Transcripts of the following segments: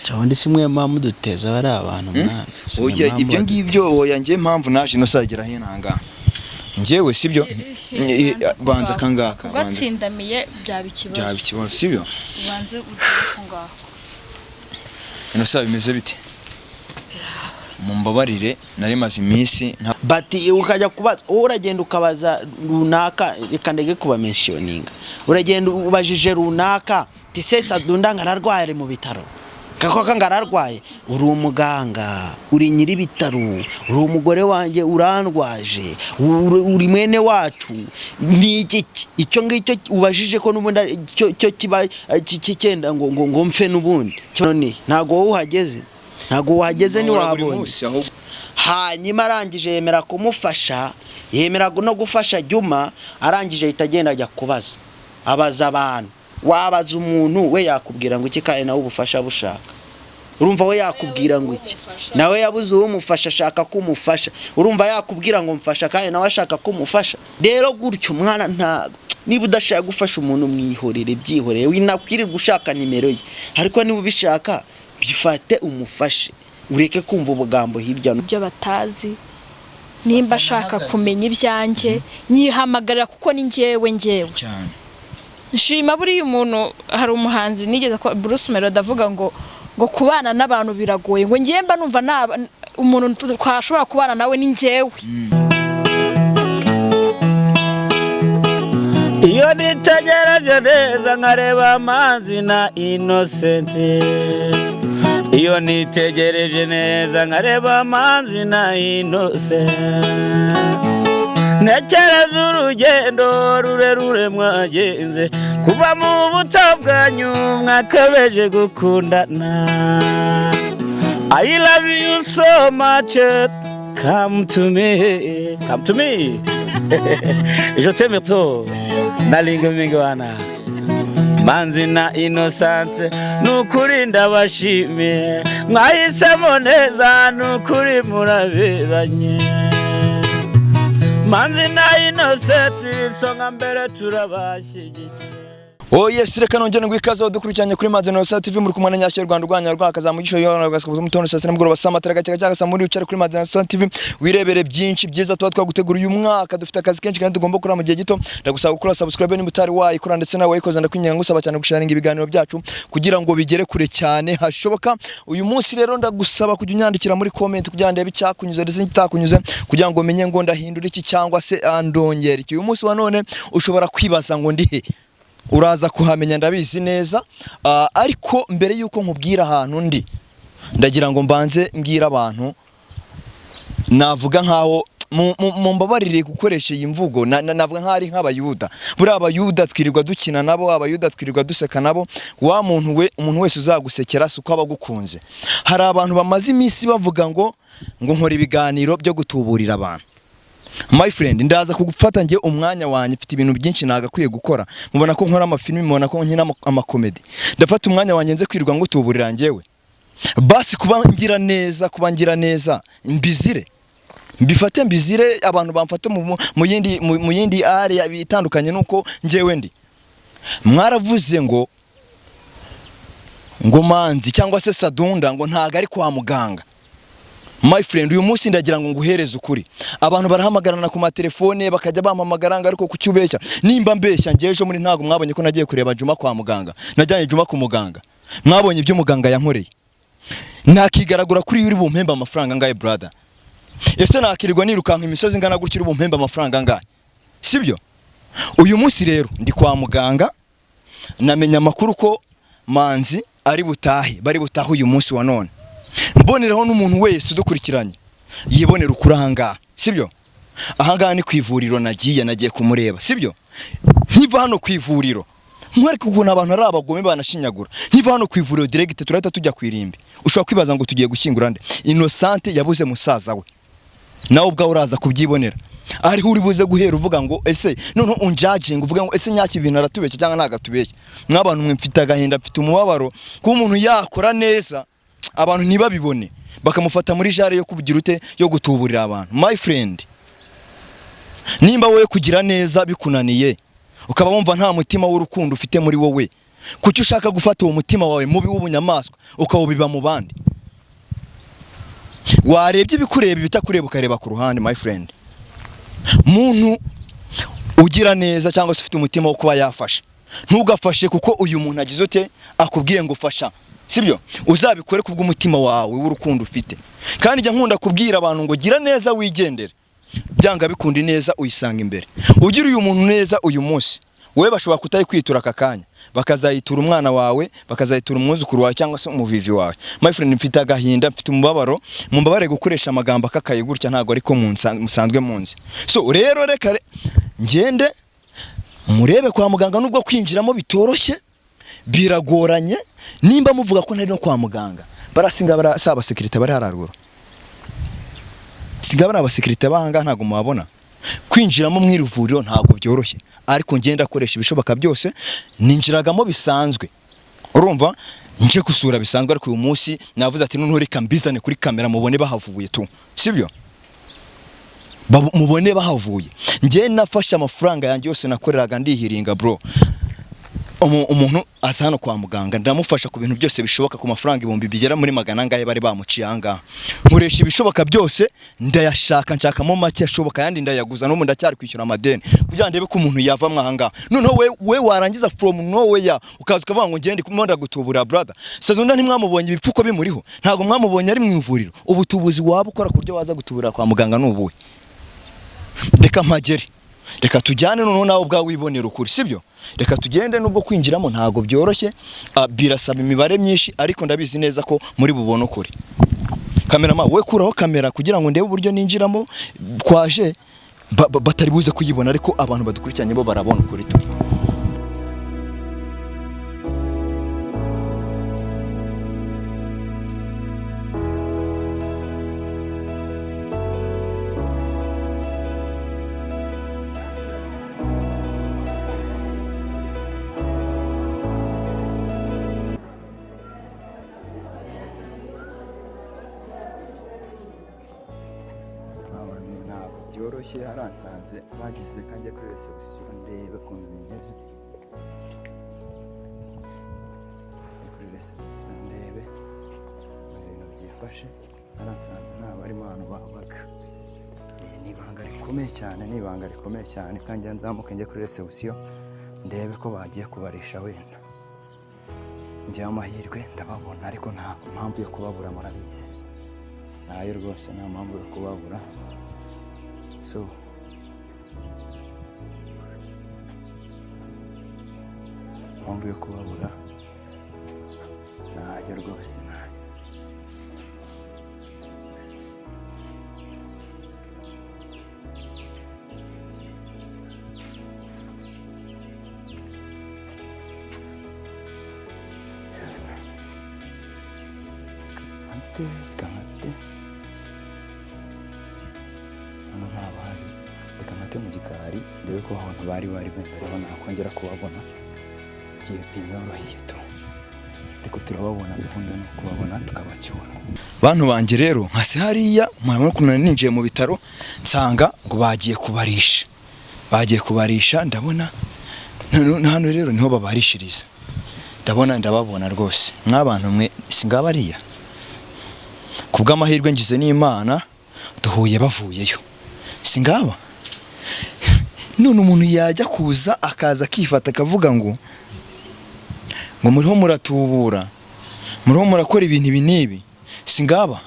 cyangwa simwe muduteza bari abantu mwana oya ibyo ngibyo oya ngiye mpamvu naje no sagera hinanga ngewe sibyo banza kangaka gatsindamiye byabikibazo sibyo banze ugiye ngaho ino saa bimeze bite mumbabarire nari maze iminsi bati ukajya kubaza uragenda ukabaza runaka reka ndege kuba mentioninga uragenda ubajije runaka tise Sadunda ngararwaye mu bitaro kako ngararwaye uri umuganga uri nyiri bitaro uri umugore wanjye urandwaje uri mwene wacu ni icyo ngicyo ubajije ko n'ubundi cyo kiba kikenda ngo mfe n'ubundi none ntago uhageze ni wabonye hanyuma arangije yemera kumufasha yemera no gufasha Juma arangije itagenda ajya kubaza abaza abantu wabaza umuntu we yakubwira ngo iki kandi nawe ubufasha bushaka urumva we yakubwira ngo iki nawe yabuze uwo mufasha ashaka kumufasha urumva yakubwira ngo mfasha kandi nawe ashaka kumufasha rero gutyo mwana ntago niba udashaka gufasha umuntu mwihorere byihorere winakwirirwa ushaka nimero ye ariko niba ubishaka bifate umufashe ureke kumva ubugambo hirya no byo batazi nimba ashaka kumenya ibyanjye nyihamagarira kuko ni njyewe cyane nshima buri umuntu hari umuhanzi nigeze ko Bruce Melody avuga ngo kubana n'abantu biragoye ngo ngiye mba numva umuntu twashobora kubana nawe ni njyewe iyo nitegereje neza nkareba amazi na Innocent iyo nitegereje neza nkareba amazi na Innocent nekereza urugendo rurerure mwagenze kuva mu buto bwanyu mwakabeje gukundana I love you so much come to me je t'aime trop nalinga mingwana manzi na Innocent nukuri ndabashimiye mwahisemo neza nukuri muraberanye manzi na Innocent songa mbere turabashyigikiye yes reka nongere ngwikaze dukurikiranye kuri Manzi na Innocent TV muri kumana nyashye Rwanda rwanya rwakaza mu gisho yo gasakaza mu tono sasa n'umugoroba samatara cyangwa muri ucare kuri Manzi na Innocent TV wirebere byinshi byiza tuba twagutegura uyu mwaka dufite akazi kenshi kandi tugomba gukora mu gihe gito ndagusaba gukora subscribe Mubitaro wayikora ndetse nawe wayikoza ndakwinyenga ngusaba cyane gusharinga ibiganiro byacu kugira ngo bigere kure cyane hashoboka uyu munsi rero ndagusaba kujya unyandikira muri comment kugira ndebe cyakunyuze ndetse nitakunyuze kugira ngo menye ngo ndahindura iki cyangwa se andongera iki uyu munsi wa none ushobora kwibaza ngo ndihe uraza kuhamenya ndabizi neza ariko mbere yuko nkubwira ahantu ndi ndagira ngo mbanze mbwira abantu navuga nkaho mumbabarire gukoresha iyi mvugo navuga nk'ari nk'abayuda buri abayuda twirirwa dukina nabo abayuda twirirwa duseka nabo wa umuntu wese uzagusekera suko abagukunze hari abantu bamaze iminsi bavuga ngo nkora ibiganiro byo gutuburira abantu my friend ndaza kugufata ngiye umwanya wanjye mfite ibintu byinshi nagakwiye gukora mubona ko nkora amafilimi mubona ko nkina amakomedi ndafata umwanya wanjye nze kwirirwa ngo tuburira njyewe basi kubangira neza mbizire mbifate mbizire abantu bamfata mu yindi area bitandukanye nuko njyewe ndi mwaravuze ngo Manzi cyangwa se Sadunda ngo ntago ari kwa muganga my friend uyu munsi ndagira ngo nguhereze ukuri abantu barahamagarana ku matelefone bakajya bampamagaranga ariko kucyubeshya nimba mbeshya ngejo muri ntago mwabonye ko nagiye kureba Juma kwa muganga najyanye Juma ku muganga mwabonye ibyo muganga yankoreye nakigaragura kuri yuri bumpemba amafaranga ngaye brother ese nakirirwa nirukanka imisozi ngana gukira bumpemba amafaranga ngaye sibyo uyu munsi rero ndi kwa muganga namenya amakuru ko Manzi ari bari butahe uyu munsi wa none mboneraho n'umuntu wese udukurikiranye yibonera ukuranga sibyo ahangaha ni kwivuriro nagiye kumureba sibyo nkiva hano kwivuriro mwereke ukuntu abantu ari abagome banashinyagura nkiva hano kwivuriro direct turahita tujya kwirimbi ushobora kwibaza ngo tugiye gushyingura nde Innocent yabuze musaza we nawe ubwawe uraza kubyibonera ari uri buze guhera uvuga ngo ese none unjudging uvuga ngo ese nyaki ibintu aratubeshya cyangwa nagatubeshya mwabantu mwe mfite agahinda mfite umubabaro ko umuntu yakora neza abantu ntibabibone bakamufata muri jare yo kubugira ute yo gutuburira abantu my friend nimba wowe kugira neza bikunaniye ukaba wumva nta mutima w'urukundo ufite muri wowe kuki ushaka gufata uwo mutima wawe mubi w'ubunyamaswa ukawubiba mu bandi? Warebye ibikureba bitakureba ukareba ku ruhande my friend. Muntu ugira neza cyangwa se ufite umutima wo kuba yafasha, ntugafashe kuko uyu muntu agize ote akubwiye ngo fasha, sibyo? Uzabikore kubw'umutima wawe w'urukundo ufite. Kandi jya nkunda kubwira abantu ngo gira neza wigendere, byanga bikundi neza uyisanga imbere. Ugira uyu muntu neza uyu munsi, wewe bashobora kutayikwitura akakanya, bakazayitura umwana wawe, bakazayitura umwuzukuru wawe cyangwa se umuvivi wawe. My friend, mfite agahinda, mfite umubabaro, mumbabare gukoresha amagambo akakaye gutya ntago ariko musanzwe munzi. So rero reka ngende murebe kwa muganga, nubwo kwinjiramo bitoroshye, biragoranye. Nimba muvuga ko ntari no kwa muganga, barasinga barasaba security bari hararuguru, singa bari abasekirite bahanga ntago mubabona. Kwinjiramo mwiruvuriro ntago byoroshye, ariko ngenda akoresha ibishoboka byose. Ninjiragamo bisanzwe, urumva nje kusura bisanzwe, ariko uyu munsi navuze ati none reka mbizane kuri kamera mubone bahavuye tu, sibyo? Mubone bahavuye. Nge nafashe amafaranga yanjye yose nakoreraga ndihiringa bro. Umuntu azana kwa muganga ndamufasha ku bintu byose bishoboka, ku mafaranga 1000 bigera muri 100 ngaye bari bamuciye anga. Nkoresha ibishoboka byose, ndayashaka nshakamo make ashoboka, yandi ndayaguza no ndacyari kwishyura amadeni kugira ndebe ko umuntu yava mwahanga. Noneho we warangiza from nowhere ukaza ukavuga ngo ngende kumonda gutubura brother. Sadunda ntimwamubonye ibipfuko bimuriho, ntago mwamubonye ari mwivuriro. Ubutubuzi waba ukora kuryo waza gutubura kwa muganga nubuwe. Reka mpagere, reka tujyane noneho nawe ubwa wibonera ukuri, sibyo? Reka tugende, nubwo kwinjiramo ntago byoroshye, birasaba imibare myinshi, ariko ndabizi neza ko muri bubone ukuri. Kamerama we kuraho kamera kugira ngo ndebe uburyo ninjiramo kwaje batari buze kuyibona, ariko abantu badukurikiranye bo barabona ukuri tu. Byoroshye haransanze bagize kanjye kuri reception ndebe ko bimeze, kuri reception ndebe ibintu byifashe. Haransanze ntabwo ari abantu babaga. Ni ibanga rikomeye cyane, kandi nzamuka njye kuri reception ndebe ko bagiye kubarisha wenda. Njye amahirwe ndababona, ariko nta mpamvu yo kubabura murabizi. Nayo rwose nta mpamvu yo kubabura. So mpamvu yo kubabura ntajya rwose ntajya. Kamate hano ntabahari, reka nkate mu gikari ndebe ko ahantu bari wenda ariho nakongera kubabona igihe binyoroheye tu, ariko turababona, gahunda no kubabona tukabacyura. Bantu banjye rero nkase hariya murabona ko ninjiye mu bitaro nsanga ngo bagiye kubarisha ndabona hano rero niho babarishiriza, ndababona rwose. Nk'abantu mwe singabariya kubw'amahirwe ngize n'Imana duhuye bavuyeyo, singaba none umuntu yajya kuza akaza akifata akavuga ngo muriho muratubura, muriho murakora ibintu binibi, singaba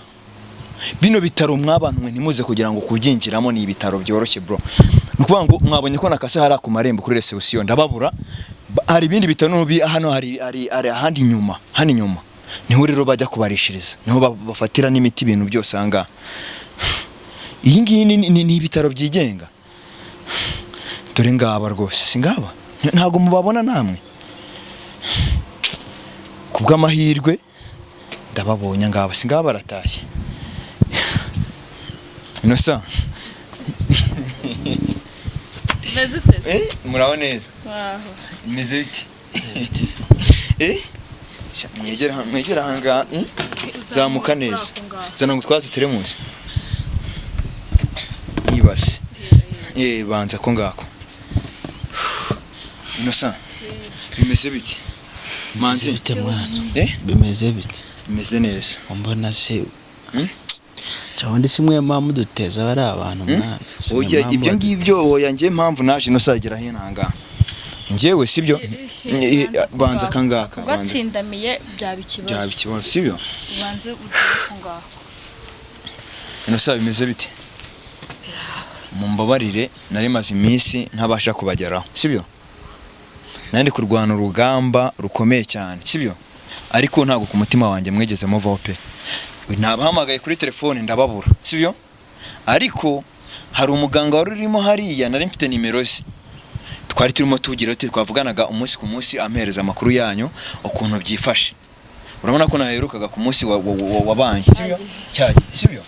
bino bitaro mw'abantu mwe ntimuze kugira ngo kubyinjiramo ni ibitaro byoroshye bro. Nukuvuga ngo mwabonye ko nakase hari ku marembo kuri reception ndababura. Hari ibindi bitaro hano hari ahandi inyuma, hano inyuma niho rero bajya kubarishiriza, niho bafatira n'imiti ibintu byose anga. Iyi ngiyi ni ibitaro byigenga, dore ngaba rwose singaba ntago mubabona namwe. Kubw'amahirwe ndababonye ngaba, singaba baratashye. Inosa muraho neza? Meze bite? Mwegera hanga zamuka neza, zana ngo twaze teremuzi ibase banza ko ngako. Inosa bimeze bite? manzi bite mwana eh bimeze bite bimeze neza mbona se cyangwa ndi simwe mpamvu duteza bari abantu mwana oya ibyo ngibyo oya ngiye mpamvu naje no sagira hinanga njyewe sibyo banza kangaka ugatsindamiye byaba ikibazo sibyo ubanze ugiye ngaho ino saa bimeze bite mumbabarire nari maze iminsi ntabasha kubageraho sibyo nandi kurwana urugamba rukomeye cyane sibyo ariko ntago ku mutima wanjye mwegeze muvaho pe nabahamagaye kuri telefone ndababura sibyo ariko hari umuganga wari urimo hariya nari mfite nimero ze twari turimo tugira ati twavuganaga umunsi ku munsi ampereza amakuru yanyu ukuntu byifashe urabona ko naherukaga ku munsi wabanje sibyo cyane sibyo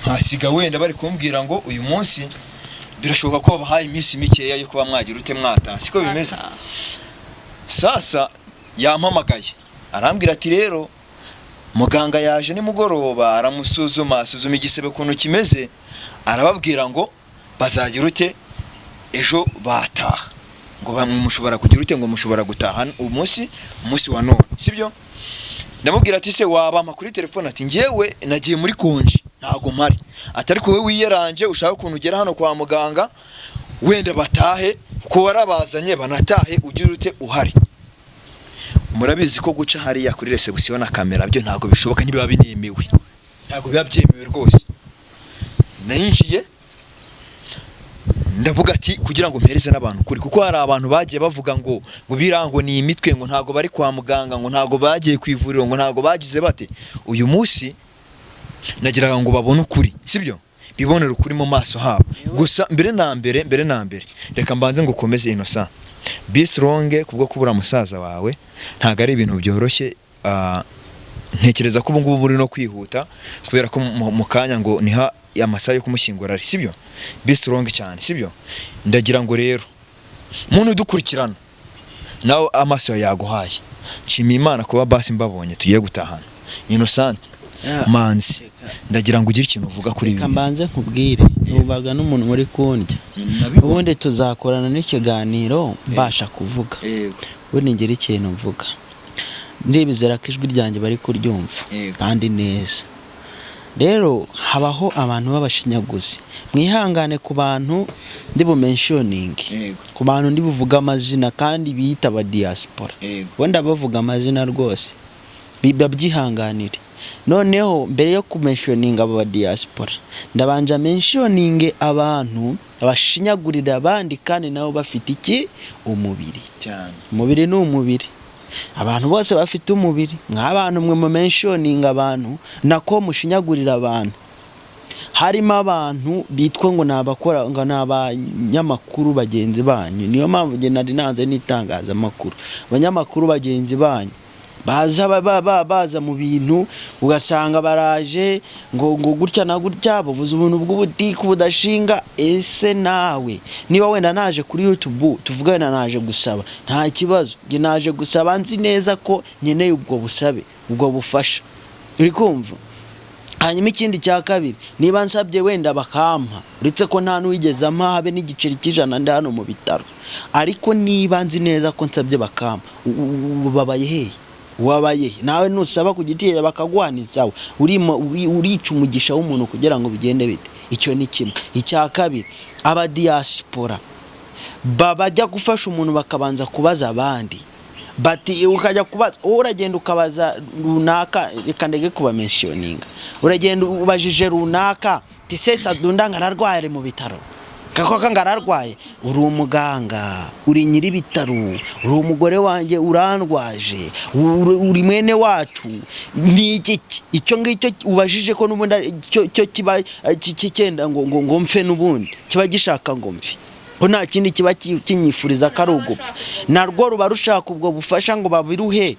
hasiga wenda bari kumbwira ngo uyu munsi birashoboka ko bahaye iminsi mikeya yo kuba mwagira ute mwata siko bimeze sasa yampamagaye arambwira ati rero muganga yaje ni mugoroba aramusuzuma igisebe kuntu kimeze arababwira ngo bazagira ute ejo bataha ngo bamushobora kugira ute ngo mushobora gutaha umunsi wa none sibyo ndamubwira ati se wabampa kuri telefone ati ngewe nagiye muri konji ntago mpari atari ko we wiyeranje ushaka ukuntu ugera hano kwa muganga wenda batahe ko warabazanye banatahe ugira ute uhari murabizi ko guca hariya kuri reception na kamera byo ntago bishoboka nibiba binemewe ntago biba byemewe rwose nayinjiye ndavuga ati kugira ngo mpereze n'abantu kuri kuko hari abantu bagiye bavuga ngo birango ni imitwe ngo ntago bari kwa muganga ngo ntago bagiye kwivuriro ngo ntago bagize bate uyu munsi nagiraga ngo babone ukuri sibyo bibonera ukuri mu maso habo gusa mbere na mbere reka mbanze ngo komeze Innocent bisronge kubwo kubura musaza wawe ntago ari ibintu byoroshye ntekereza ko ubungubu buri no kwihuta kubera ko mu kanya ngo niha amasaha yo kumushyingura ari sibyo bisronge cyane sibyo ndagira ngo rero muntu dukurikirana nawe amaso yaguhaye nshimiye Imana kuba basi mbabonye tugiye gutahana Innocent manzi ndagira ngo ugire ikintu uvuga kuri ibi kambanze nkubwire ubaga n'umuntu muri kundya ubundi tuzakorana n'ikiganiro mbasha kuvuga ubundi ngira ikintu mvuga ndibizera ko ijwi ryanjye bari kuryumva kandi neza rero habaho abantu b'abashinyaguzi mwihangane ku bantu ndi bumentioning ku bantu ndi buvuga amazina kandi biyita aba diaspora wenda bavuga amazina rwose biba byihanganire noneho mbere yo kumentioning aba diaspora ndabanja mentioning abantu abashinyagurira abandi kandi nabo bafite iki umubiri cyane umubiri ni umubiri abantu bose bafite umubiri mw'abantu mwe mu mentioning abantu nako mushinyagurira abantu harimo abantu bitwa ngo nabakora ngo nabanyamakuru bagenzi banyu niyo mpamvu nge nari nanze nitangaza amakuru abanyamakuru bagenzi banyu baza mu bintu ugasanga baraje ngo gutya na gutya bavuze ubuntu bw'ubutiko budashinga ese nawe niba wenda naje kuri YouTube tuvugana naje gusaba nta kibazo nge naje gusaba nzi neza ko nkeneye ubwo busabe ubwo bufasha uri kumva hanyuma ikindi cya kabiri niba nsabye wenda bakampa uretse ko nta nuwigeze ampa habe n'igiceri cy'ijana ndi hano mu bitaro ariko niba nzi neza ko nsabye bakampa babaye hehe wabaye nawe nusaba ku giti bakagwanizawe urica umugisha w'umuntu kugira ngo bigende bite icyo ni kimwe icya kabiri aba diaspora bajya gufasha umuntu bakabanza kubaza abandi bati ukajya kubaza uragenda ukabaza runaka reka ndege kuba mentioning uragenda ubajije runaka ti se Sadunda ngararwaye mu bitaro kako ngararwaye uri umuganga uri nyiri bitaro uri umugore wanjye urandwaje uri mwene wacu ni iki icyo ngicyo ubajije ko n'ubundi cyo kiba kikenda ngo mfe n'ubundi kiba gishaka ngo mfe ko nta kindi kiba kinyifuriza ko ari ugupfa narwo ruba rushaka ubwo bufasha ngo babiruhe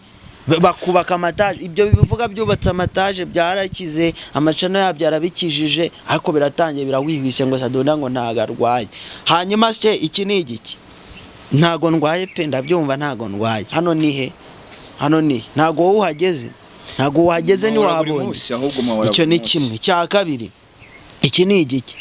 bakubaka amataje ibyo bivuga byubatse amataje byarakize amacano yabyo arabikijije ariko biratangiye birawihwise ngo Sadunda ngo ntagarwaye hanyuma se iki ni igiki ntago ndwaye pe ndabyumva ntago ndwaye hano nihe ntago wowe uhageze ni wabonye icyo ni kimwe cya kabiri iki ni igiki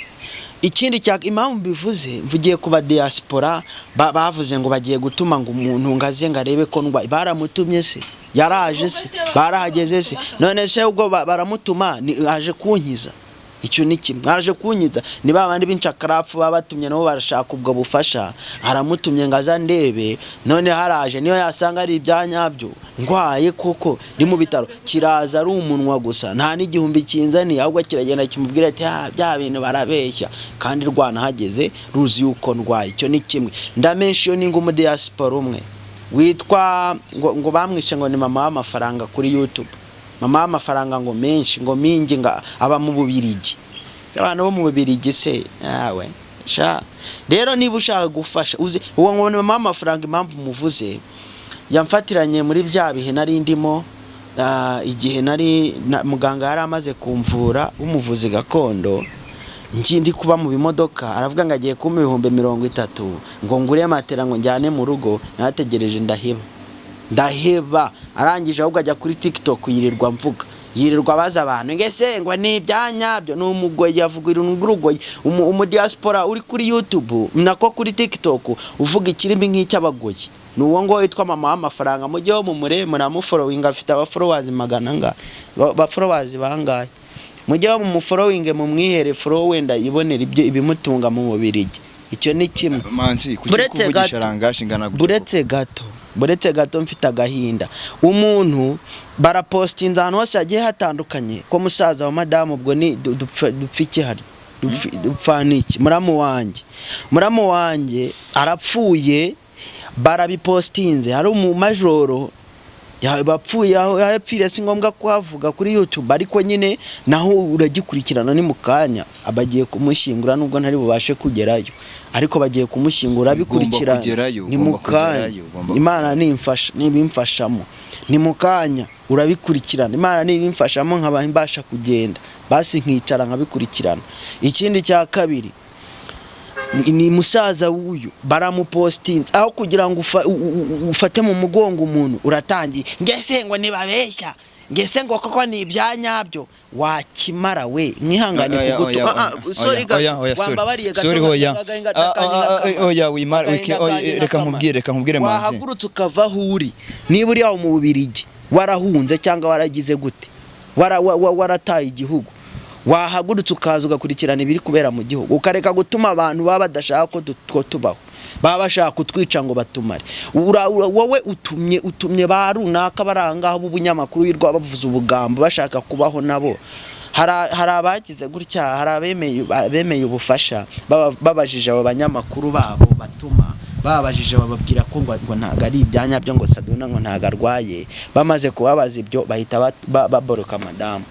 ikindi cya impamvu bivuze mvugiye kuba diaspora bavuze ngo bagiye gutuma ngo umuntu ngaze ngarebe ko ndwa baramutumye se yaraje se barahageze se none se ubwo baramutuma aje kunkiza icyo ni kimwe aje kunkiza ni babandi b'incakarafu babatumye nabo barashaka ubwo bufasha aramutumye ngaza ndebe none haraje niyo yasanga ari ibyanyabyo ngwaye koko ni mu bitaro kiraza ari umunwa gusa nta n'igihumbi kinzani ahubwo kiragenda kimubwira ati bya bintu barabeshya kandi rwana hageze ruzi yuko ndwaye icyo ni kimwe ndamentioning mu diaspora umwe witwa ngo bamwishe ngo ni mama w'amafaranga kuri YouTube mama w'amafaranga ngo menshi ngo mingi nga aba mu Bubirigi abantu bo mu Bubirigi se yawe sha rero niba ushaka gufasha uzi uwo ngo mama w'amafaranga impamvu muvuze yamfatiranye muri bya bihe nari ndimo igihe nari muganga yari amaze kumvura umuvuzi gakondo ndi kuba mu bimodoka aravuga ngo agiye kuma 30 ngo ngure matera ngo njyane mu rugo nategereje ndaheba arangije ahubwo ajya kuri TikTok yirirwa baza abantu ngese ngo ni ibyanyabyo n'umugoyi yavuga urugoyi diaspora uri kuri YouTube nako kuri TikTok uvuga ikirimi nk'icy'abagoyi nuwo ngo yitwa mama w'amafaranga mujye wo mu muremure amufollowing afite abafollowers magana nga followers bangaye mujye wo mu following mu mwihere follow wenda yibonera ibyo ibimutunga mu Bubirigi icyo ni kimwe manzi kuvugisha rangashi ngana buretse gato mfite agahinda umuntu barapostinza ahantu hose agiye hatandukanye ko musaza wa madamu ubwo ni dupfiki hari dupfaniki muramu wanjye arapfuye barabipostinze hari umumajoro bapfuye yapfire si ngombwa kuhavuga kuri YouTube ariko nyine naho uragikurikirana ni mukanya abagiye kumushyingura nubwo ntari bubashe kugerayo ariko bagiye kumushyingura bikurikirana ni mukanya Imana nimfasha nibimfashamo ni mukanya urabikurikirana Imana nibimfashamo nkaba mbasha kugenda basi nkicara nkabikurikirana ikindi cya kabiri ni musaza wuyu baramupostinze aho kugira ngo ufate mu mugongo umuntu uratangiye ngese ngo nibabeshya ngese ngo koko ni ibyanyabyo wakimara we mwihangane kugutu sorry wambabariye gato oya wimara reka nkubwire manzi wahagurutse ukava huri niba uri aho mu Bubirigi warahunze cyangwa waragize gute warataye igihugu wahagurutse ukaza ugakurikirana ibiri kubera mu gihugu ukareka gutuma abantu baba badashaka ko tubaho baba bashaka kutwica ngo batumare wowe utumye barunaka baranga b'ubunyamakuru wirwa bavuza ubugambo bashaka kubaho nabo hari abagize gutya hari abemeye ubufasha babajije abo banyamakuru babo batuma babajije bababwira ko ngo ntago ari ibyanyabyo ngo Sadunda ngo ntago arwaye bamaze kubabaza ibyo bahita baboroka madamu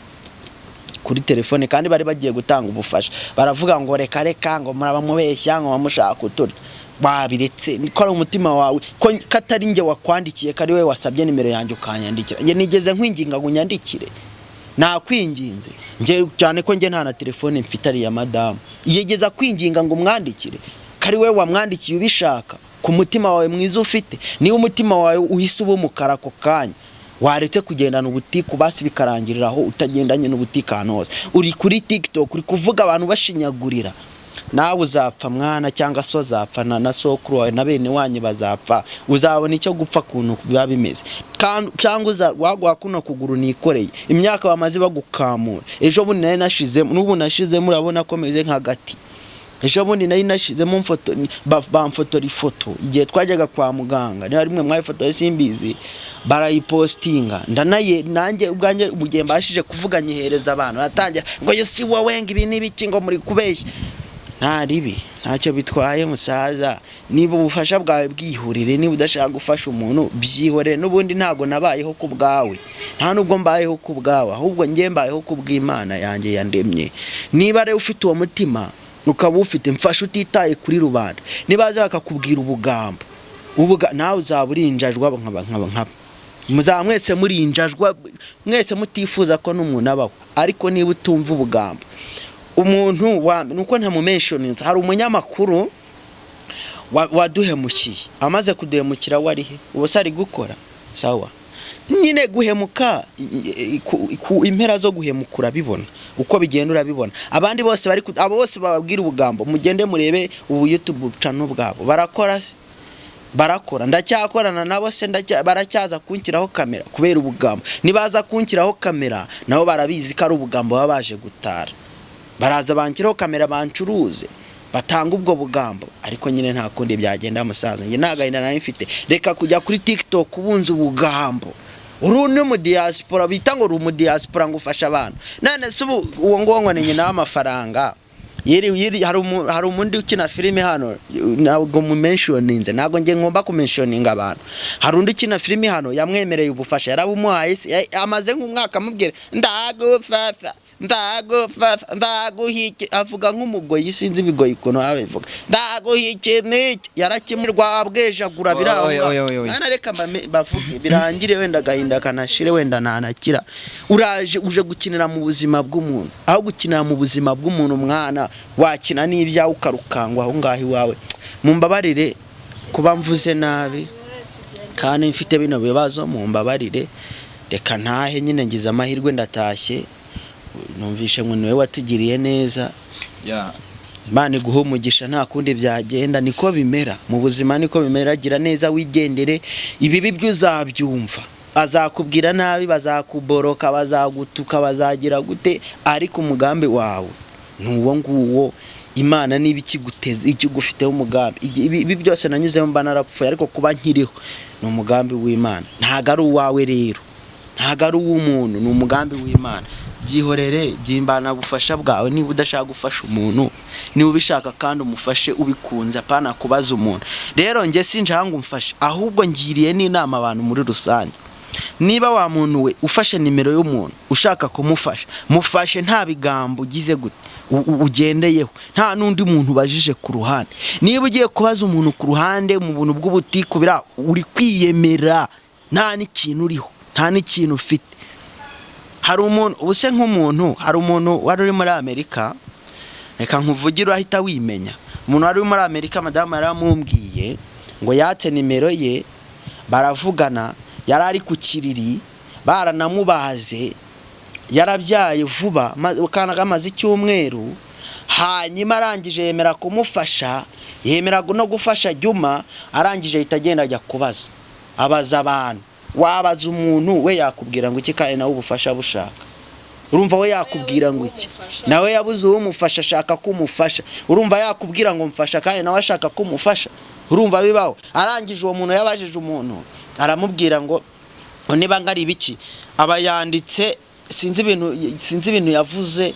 kuri telefone kandi bari bagiye gutanga ubufasha baravuga ngo reka ngo muraba mubeshya ngo bamushaka kuturya babiretse nikora umutima wawe ko katari nge wakwandikiye kari we wasabye nimero yanjye ukanyandikira nge nigeze nkwinginga ngo nyandikire nakwinginze nge cyane ko nge nta na telefone mfite ari ya madamu yegeza kwinginga ngo mwandikire kari we wamwandikiye ubishaka ku mutima wawe mwiza ufite niba umutima wawe uhise ubumukara ko kanya waretse kugendana ubutiku basi bikarangiriraho utagendanye n'ubutikano hose uri kuri TikTok uri kuvuga abantu bashinyagurira nawe uzapfa mwana cyangwa so zapfa na sokuru wawe na bene wanyu bazapfa uzabona icyo gupfa kuntu biba bimeze cyangwa wagwa kuno kuguru nikoreye imyaka bamaze bagukamura ejo bundi nari nashizemo n'ubu nashizemo urabona ko meze nk'agati ejo bundi nari nashizemo mfoto bamfotora ifoto igihe twajyaga kwa muganga ni rimwe mwayifotoye simbizi barayipostinga ndanaye nanjye ubwanjye mugihe mbashije kuvuga nyihereza abantu natangira ngo yo si wowe ngo ibi nibiki ngo muri kubeshya nta ribi ntacyo bitwaye musaza niba ubufasha bwawe bwihurire niba udashaka gufasha umuntu byihorere n'ubundi ntago nabayeho ku bwawe nta nubwo mbayeho ku bwawe ahubwo ngiye mbayeho ku bw'Imana yanjye yandemye niba rero ufite uwo mutima ukaba ufite mfasha utitaye kuri rubanda nibaza bakakubwira ubugambo nawe uzaburinjajwa nkaba muzaba mwese murinjajwa mwese mutifuza ko n'umuntu abaho ariko niba utumva ubugambo umuntu nuko nta mumentioninze hari umunyamakuru waduhemukiye amaze kuduhemukira wari he ubose ari gukora sawa nyine guhemuka ku impera zo guhemukura bibona uko bigenda urabibona abandi bose abo bose bababwira ubugambo mugende murebe ubu YouTube channel bwabo barakora ndacyakorana nabo se baracyaza kunkiraho kamera kubera ubugambo nibaza kunkiraho kamera nabo barabizi ko ari ubugambo babaje gutara baraza bankiraho kamera bancuruze batanga ubwo bugambo ariko nyine nta kundi byagenda musaza nge nagahinda nari mfite reka kujya kuri TikTok ubunze ubugambo urune mu diaspora bita ngo uri mu diaspora ngufasha abantu none se uwo ngo ni nyina w'amafaranga yiri hari umundi ukina filime hano ntabwo mu mentioninze ntabwo nge ngomba ku mentioninga abantu hari undi ukina filime hano yamwemereye ubufasha yarabumuhaye amaze nk'umwaka amubwira ndagufata ndaguhike avuga nk'umugoyi sinzi bigoyi kuno abivuga ndaguhike niki yarakimirwa abwejagura biraho ana reka bavuge birangire wenda gahinda kanashire wenda nanakira uje gukinira mu buzima bw'umuntu aho gukinira mu buzima bw'umuntu mwana wakina n'ibya ukarukangwa aho ngahi wawe mumbabarire kuba mvuze nabi kandi mfite bino bibazo mumbabarire reka ntahe nyine ngize amahirwe ndatashye numvishe ngo niwe watugiriye neza Imana iguha umugisha nta kundi byagenda niko bimera mu buzima niko bimera gira neza wigendere ibibi byuzabyumva azakubwira nabi bazakuboroka bazagutuka bazagira gute ariko umugambi wawe nuwo nguwo Imana niba ikiguteze ikigufiteho umugambi ibi byose nanyuzemo mba narapfuye ariko kuba nkiriho ni umugambi w'Imana ntago ari uwawe rero ntago ari uw'umuntu ni umugambi w'Imana byihorere byimbana bufasha bwawe niba udashaka gufasha umuntu niba ubishaka kandi umufashe ubikunze apana kubaza umuntu rero nge sinjanga umfashe ahubwo ngiriye n'inama abantu muri rusange niba wa muntu we ufashe nimero y'umuntu ushaka kumufasha mufashe nta bigambo ugize gute ugendeyeho nta nundi muntu bajije ku ruhande niba ugiye kubaza umuntu ku ruhande mu buntu bw'ubutiku bira uri kwiyemera nta n'ikintu uriho nta n'ikintu ufite hari umuntu ubuse nk'umuntu hari umuntu wari uri muri Amerika reka nkuvugira ahita wimenya umuntu wari uri muri Amerika madame yaramumbwiye ngo yatse nimero ye baravugana yarari ku kiriri baranamubaze yarabyaye vuba kana kamaze icyumweru hanyuma arangije yemera kumufasha yemera no gufasha Juma arangije itagenda ajya kubaza abaza abantu wabaza umuntu we yakubwira ngo iki kandi nawe ubufasha bushaka urumva we yakubwira ngo iki nawe yabuze uwo mufasha ashaka kumufasha urumva yakubwira ngo mfasha kandi nawe ashaka kumufasha urumva bibaho arangije uwo muntu yabajije umuntu aramubwira ngo niba ngari ibiki aba yanditse sinzi ibintu yavuze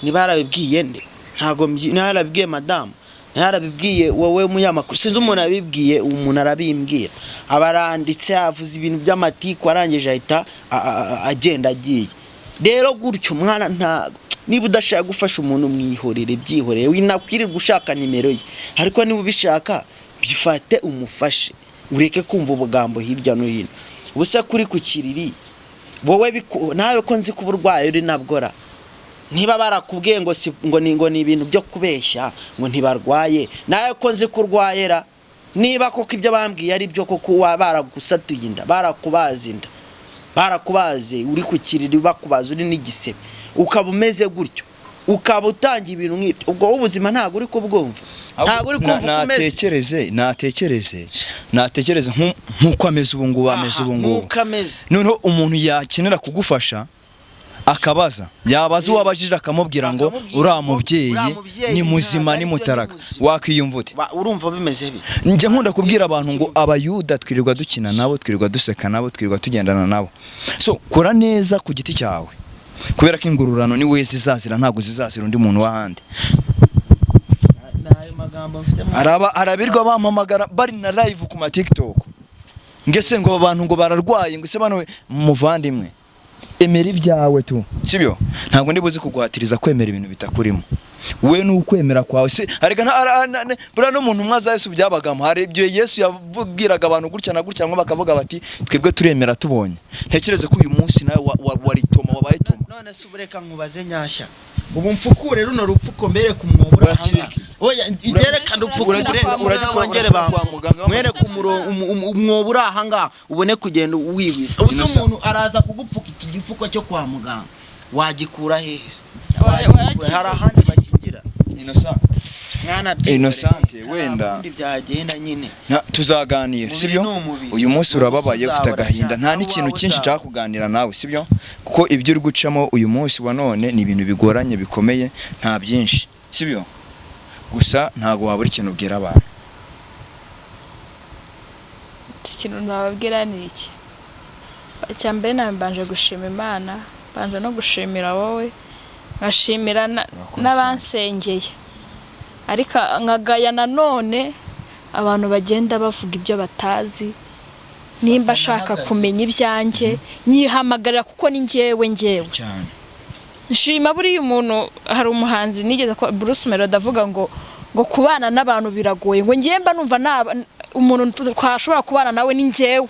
niba yarabibwiye nde ntago yarabibwiye madame yarabibwiye wowe munyamakuru sinzi umuntu abibwiye umuntu arabimbwira abaranditse avuze ibintu by'amatiku arangije ahita agenda agiye rero gutyo mwana ntago niba udashaka gufasha umuntu mwihorere byihorere winakwirirwa gushaka nimero ye ariko niba ubishaka bifate umufashe ureke kumva ubugambo hirya no hino ubuse kuri ku kiriri wowe nawe ko nzi kuburwaye uri nabgora niba barakubwiye ngo ni ibintu byo kubeshya ngo ntibarwaye nawe ko nzi kurwayera niba koko ibyo bambwiye ari byo koko baragusatuye inda barakubazinda barakubaze uri ku kiriri bakubaza uri n'igisebe ukaba umeze gutyo ukaba utanga ibintu nk'ibyo ubwo ubuzima ntago uri kubwumva ntago uri kumva natekereze nk'uko ameze ubu ngubu ameze ubu ngubu noneho umuntu yakenera kugufasha akabaza yabaza uwabajije akamubwira ngo uriya mubyeyi ni muzima ni mutaraga wakwiyumva ute urumva bimeze bite nje nkunda kubwira abantu ngo abayuda twirirwa dukina nabo twirirwa duseka nabo twirirwa tugendana nabo so kora neza ku giti cyawe kubera ko ingururano ni wese zizazira ntago zizazira undi muntu wahandi arabirwa bampamagara bari na live ku ma TikTok ngese ngo abantu ngo bararwaye ngo se bano muvandimwe emera ibyawe tu sibyo ntabwo ndibuze kuguhatiriza kwemera ibintu bitakurimo we n'ukwemera kwawe se arega bura no muntu mwaza Yesu byabagamo hari ibyo Yesu yabwiraga abantu gutya na gutya ngo bakavuga bati twebwe turemera tubonye ntekereze ko uyu munsi nawe waritoma wabaye toma none se ubureka nkubaze nyashya ubu mfukure runo rupfuko mbere kumwobura hanga oya igereka ndupfukure uragikongere ba mwere kumwobura hanga ubone kugenda uwiwisa ubu umuntu araza kugupfuka iki gifuko cyo kwa muganga wagikura hehe hari ahandi bakigira Innocent wenda byagenda nyine tuzaganira sibyo uyu munsi urababaye ufite agahinda nta n'ikintu cyinshi cya kuganira nawe sibyo kuko ibyo uri gucamo uyu munsi wa none ni ibintu bigoranye bikomeye nta byinshi sibyo gusa ntago wabura ikintu ubwira abantu ikintu nababwira ni iki cyambere nambanje gushima Imana banje no gushimira wowe ngashimira n'abansengeye ariko nkagaya nanone abantu bagenda bavuga ibyo batazi nimba ashaka kumenya ibyanjye nyihamagarira kuko ni njyewe cyane nshima buriya umuntu hari umuhanzi nigeze ko Bruce Melody avuga ngo kubana n'abantu biragoye ngo ngiye mba numva umuntu twashobora kubana nawe ni njyewe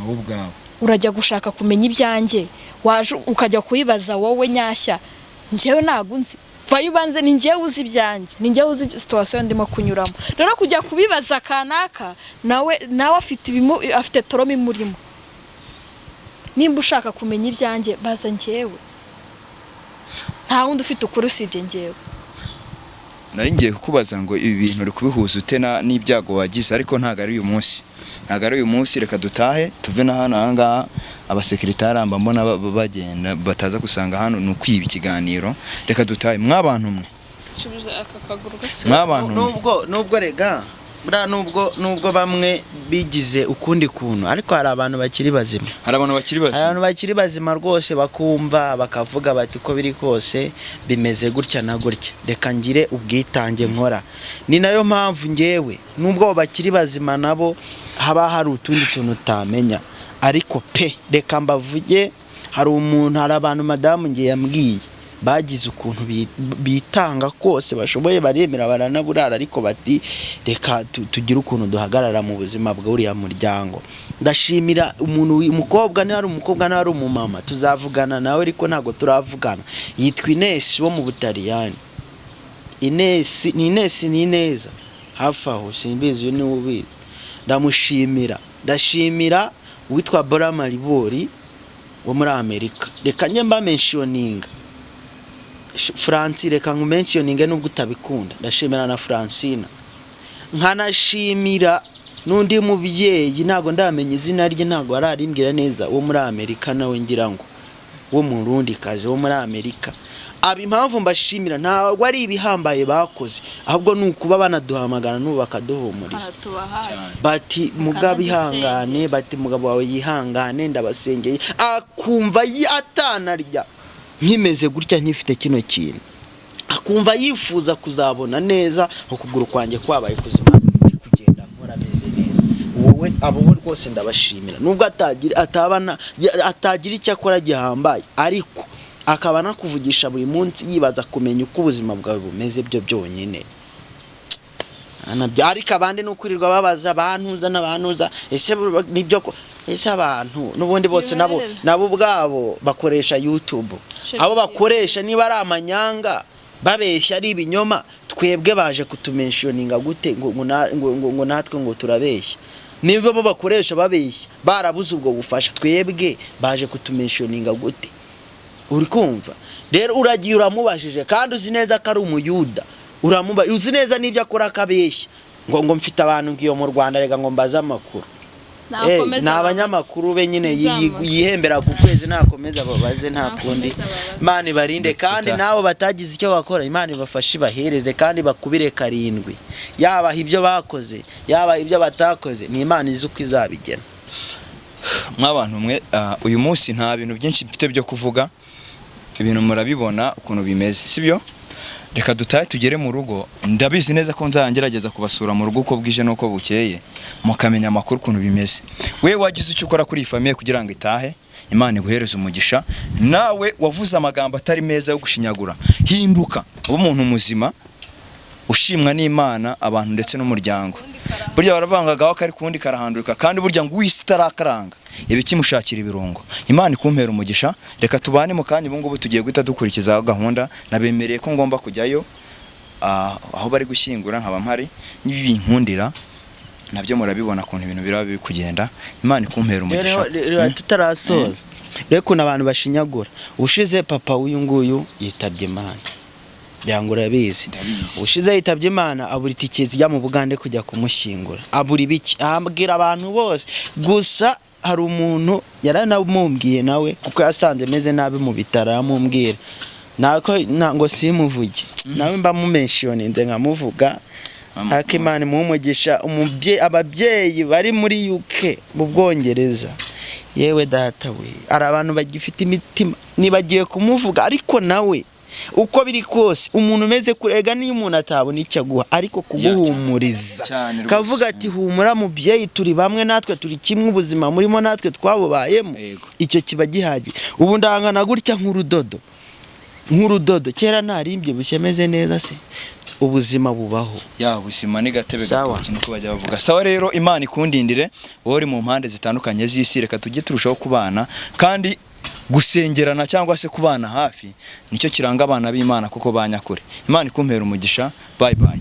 ubwawe urajya gushaka kumenya ibyanjye waje ukajya kuyibaza wowe nyashya njyewe nagunzi vayo ubanze ni njyewe uzi ibyanjye ni njyewe uzi situation ndimo kunyuramo rero kujya kubibaza kanaka nawe afite toromi murimo nimba ushaka kumenya ibyanjye baza njyewe nta wundi ufite ukuri usibye njyewe nari ngiye kukubaza ngo ibi bintu uri kubihuza ute n'ibyago wagize ariko ntago ari uyu munsi reka dutahe tuve na hano ahangaha abasekretari amba mbona bagenda bataza gusanga hano nukwiba ikiganiro reka dutahe mwabantu mwe nubwo rega bra nubwo bamwe bigize ukundi kuntu ariko hari abantu bakiri bazima abantu bakiri bazima rwose bakumva bakavuga bati ko biri kose bimeze gutya na gutya reka ngire ubwitange nkora ni nayo mpamvu ngewe nubwo bakiri bazima nabo haba hari utundi tuntu utamenya ariko reka mbavuge hari abantu madamu ngiye yambwiye bagize ukuntu bitanga kose bashoboye baremera baranaburara ariko bati reka tugire ukuntu duhagarara mu buzima bw'uriya muryango ndashimira umuntu umukobwa ari umukobwa ari umumama tuzavugana nawe ariko ntago turavugana yitwa Ines wo mu Butaliyani Ines ni neza hafi aho simbizi ni ubizi ndashimira witwa Bora Maribori wo muri Amerika reka nyemba mentioninga Francis reka nkumentioninge nubwo utabikunda ndashimira na Francina nkanashimira nundi mubyeyi ntago ndamenya izina rye ntago ararimbwira neza wo muri Amerika nawe ngira ngo wo mu Rundi kazi wo muri Amerika impamvu mbashimira ntago ari ibihambaye bakoze ahubwo nukuba banaduhamagara nubu bakaduhumuriza bati mugabo ihangane bati mugabo wawe yihangane ndabasengeye akumva atanarya nkimeze gutya nkifite kino kintu akumva yifuza kuzabona neza ukuguru kwanjye kwabaye kuzima kugenda nkora ameze neza wowe abo rwose ndabashimira nubwo atagira icyo akora gihambaye ariko akaba nakuvugisha buri munsi yibaza kumenya uko ubuzima bwawe bumeze byo byonyine ariko abandi nukurirwa babaza n'abantuza ese nibyo ko ese abantu nubundi bose nabo ubwabo bakoresha YouTube abo bakoresha niba ari amanyanga babeshya ari ibinyoma twebwe baje kutumentioninga gute ngo natwe ngo turabeshya niba bo bakoresha babeshya barabuze ubwo bufasha twebwe baje kutumentioninga gute uri kumva rero uragiye uramubashije kandi uzi neza ko ari umuyuda uzi neza n'ibyo akora kabeshya ngo mfite abantu ngiyo mu Rwanda rega ngo mbaza amakuru na abanyamakuru be nyine yihembera ku kwezi nakomeza babaze nta kundi Imana barinde kandi nabo batagize icyo bakora Imana ibafashe bahereze kandi bakubire karindwi yaba ibyo bakoze yaba ibyo batakoze ni Imana izi uko izabigena mwabantu mwe uyu munsi nta bintu byinshi mfite byo kuvuga ibintu murabibona ukuntu bimeze sibyo reka dutahe tugere mu rugo ndabizi neza ko nzagerageza kubasura mu rugo uko bwije nuko bukeye mukamenya amakuru ukuntu bimeze we wagize icyo ukora kuri iyi famille kugira ngo itahe Imana iguhereza umugisha. Nawe wavuze amagambo atari meza yo gushinyagura, hinduka ube umuntu muzima ushimwa n'Imana, abantu ndetse n'umuryango. Burya baravangagaho kari kundi karahandurika, kandi burya ngo uwisi itarakaranga ibikimushakira ibirungo. Imana ikumpera umugisha. Reka tubane mu kanya, ubu ngubu tugiye guhita dukurikiza gahunda. Nabemereye ko ngomba kujyayo aho bari gushyingura, nkaba mpari n'ibinkundira nabyo murabibona kuntu ibintu biraba biri kugenda. Imana ikumpera umugisha. Tutarasoza reko n'abantu bashinyagura. Ushize papa uyu nguyu yitabye Imana, byangura yabizi. Ushize yitabye Imana, abura itike zijya mu Bugande kujya kumushyingura. Abura ibiki, ambwira abantu bose. Gusa hari umuntu yaranamubwiye nawe kuko yasanze meze nabi mu bitaro, amumbwira nako ngo simuvuge nawe mba mumentioninze nkamuvuga. Akimana muumugisha ababyeyi bari muri UK mu Bwongereza. Yewe data we, ari abantu bagifite imitima, nibagiye kumuvuga. Ariko nawe uko biri kose umuntu umeze kurega niyo umuntu atabona icyo aguha, ariko kuguhumuriza kavuga ati humura mubyeyi, turi bamwe, natwe turi kimwe, ubuzima murimo natwe twabubayemo, icyo kiba gihagije. Ubu ndangana gutya nk'urudodo kera narimbye bushemeze neza se, ubuzima bubaho. Ubuzima ni gatebe gatoki nuko bajya bavuga. Sawa rero, Imana ikundindire wowe uri mu mpande zitandukanye z'isi. Reka tujye turushaho kubana, kandi gusengerana cyangwa se kubana hafi nicyo kiranga abana b'Imana kuko banyakure. Imana ikumpera umugisha. Bye bye.